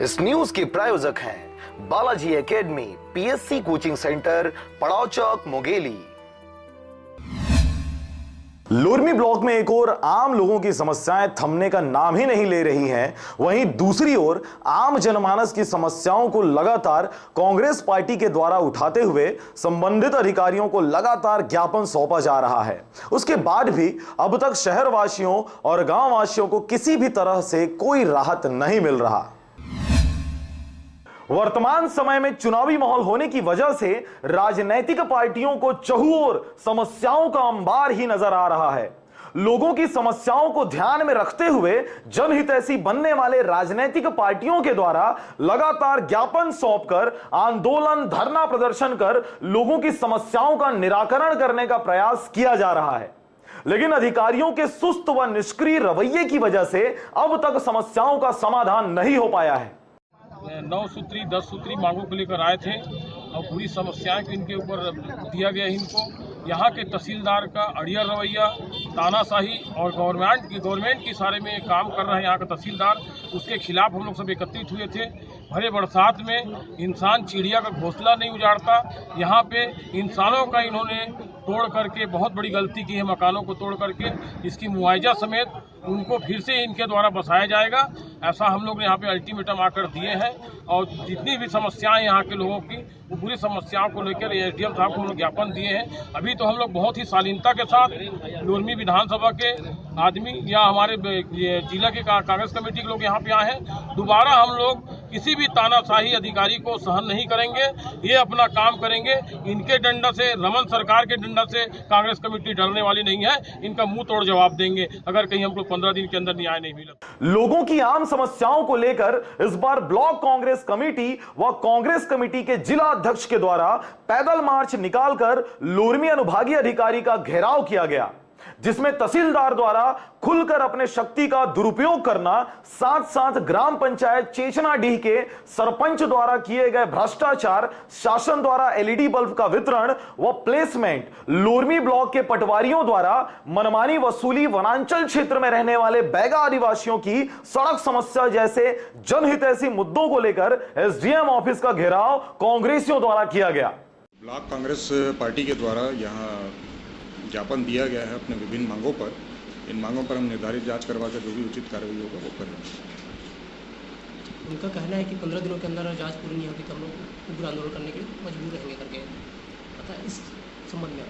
इस न्यूज के प्रायोजक हैं Balaji academy, PSC coaching centre, पड़ाव चौक, मुंगेली। लोरमी ब्लॉक में एक ओर आम लोगों की समस्याएं थमने का नाम ही नहीं ले रही हैं, वहीं दूसरी ओर आम जनमानस की समस्याओं को लगातार कांग्रेस पार्टी के द्वारा उठाते हुए संबंधित अधिकारियों को लगातार ज्ञापन सौंपा जा रहा है। उसके बाद भी अब तक शहरवासियों और गांववासियों को किसी भी तरह से कोई राहत नहीं मिल रहा। वर्तमान समय में चुनावी माहौल होने की वजह से राजनीतिक पार्टियों को चहुओर समस्याओं का अंबार ही नजर आ रहा है। लोगों की समस्याओं को ध्यान में रखते हुए जनहितैषी बनने वाले राजनीतिक पार्टियों के द्वारा लगातार ज्ञापन सौंपकर आंदोलन, धरना प्रदर्शन कर लोगों की समस्याओं का निराकरण करने का प्रयास किया जा रहा है, लेकिन अधिकारियों के सुस्त व निष्क्रिय रवैये की वजह से अब तक समस्याओं का समाधान नहीं हो पाया है। 9 सूत्री 10 सूत्री मांगों को लेकर आए थे और पूरी समस्याएं को इनके ऊपर दिया गया। इनको यहाँ के तहसीलदार का अड़ियल रवैया, तानाशाही और गवर्नमेंट की सारे में काम कर रहे हैं यहाँ का तहसीलदार, उसके खिलाफ हम लोग सब एकत्रित हुए थे। भरे बरसात में इंसान चिड़िया का घोंसला नहीं उजाड़ता, यहाँ पे इंसानों का इन्होंने तोड़ करके बहुत बड़ी गलती की है। मकानों को तोड़ करके इसकी मुआवजा समेत उनको फिर से इनके द्वारा बसाया जाएगा, ऐसा हम लोग ने यहाँ पे अल्टीमेटम आकर दिए हैं। और जितनी भी समस्याएं यहाँ के लोगों की, वो पूरी समस्याओं को लेकर एसडीएम साहब को हम लोग ज्ञापन दिए हैं। अभी तो हम लोग बहुत ही शालीनता के साथ लोरमी विधानसभा के आदमी या हमारे जिला के कांग्रेस कमेटी के लोग यहाँ पे आए हैं। दोबारा हम लोग किसी भी तानाशाही अधिकारी को सहन नहीं करेंगे, ये अपना काम करेंगे। इनके डंडा से, रमन सरकार के डंडा से कांग्रेस कमेटी डरने वाली नहीं है। इनका मुंह तोड़ जवाब देंगे अगर कहीं हमको 15 दिन के अंदर न्याय नहीं मिला। लोगों की आम समस्याओं को लेकर इस बार ब्लॉक कांग्रेस कमेटी व कांग्रेस कमेटी के जिला अध्यक्ष के द्वारा पैदल मार्च निकालकर लोरमी अनुभागीय अधिकारी का घेराव किया गया, जिसमें तहसीलदार द्वारा खुलकर अपने शक्ति का दुरुपयोग करना, साथ साथ ग्राम पंचायत चेचनाडीह के सरपंच द्वारा किए गए भ्रष्टाचार, शासन द्वारा एलईडी बल्ब का वितरण व प्लेसमेंट, लोरमी ब्लॉक के पटवारियों द्वारा मनमानी वसूली, वनांचल क्षेत्र में रहने वाले बैगा आदिवासियों की सड़क समस्या जैसे जनहितैषी मुद्दों को लेकर एसडीएम ऑफिस का घेराव कांग्रेसियों द्वारा किया गया। ब्लॉक कांग्रेस पार्टी के द्वारा यहाँ ज्ञापन दिया गया है अपने विभिन्न मांगों पर। इन मांगों पर हम निर्धारित जांच करवाकर जो भी उचित कार्रवाई होगा वो करेंगे। उनका कहना है कि 15 दिनों के अंदर जांच पूरी नहीं होगी तो हम लोग उग्र आंदोलन करने के लिए मजबूर रहेंगे करके, अतः इस संबंध में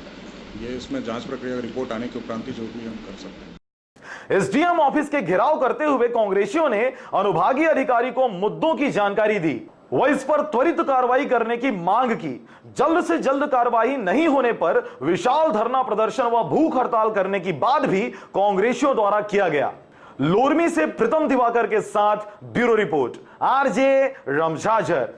ये इसमें जांच प्रक्रिया रिपोर्ट आने के उपरांत ही जो भी हम कर सकते हैं। एसडीएम ऑफिस के घेराव करते हुए कांग्रेसियों ने अनुभागीय अधिकारी को मुद्दों की जानकारी दी व इस पर त्वरित कार्रवाई करने की मांग की। जल्द से जल्द कार्रवाई नहीं होने पर विशाल धरना प्रदर्शन व भूख हड़ताल करने की बात भी कांग्रेसियों द्वारा किया गया। लोरमी से प्रीतम दिवाकर के साथ ब्यूरो रिपोर्ट, आरजे रमझाझर।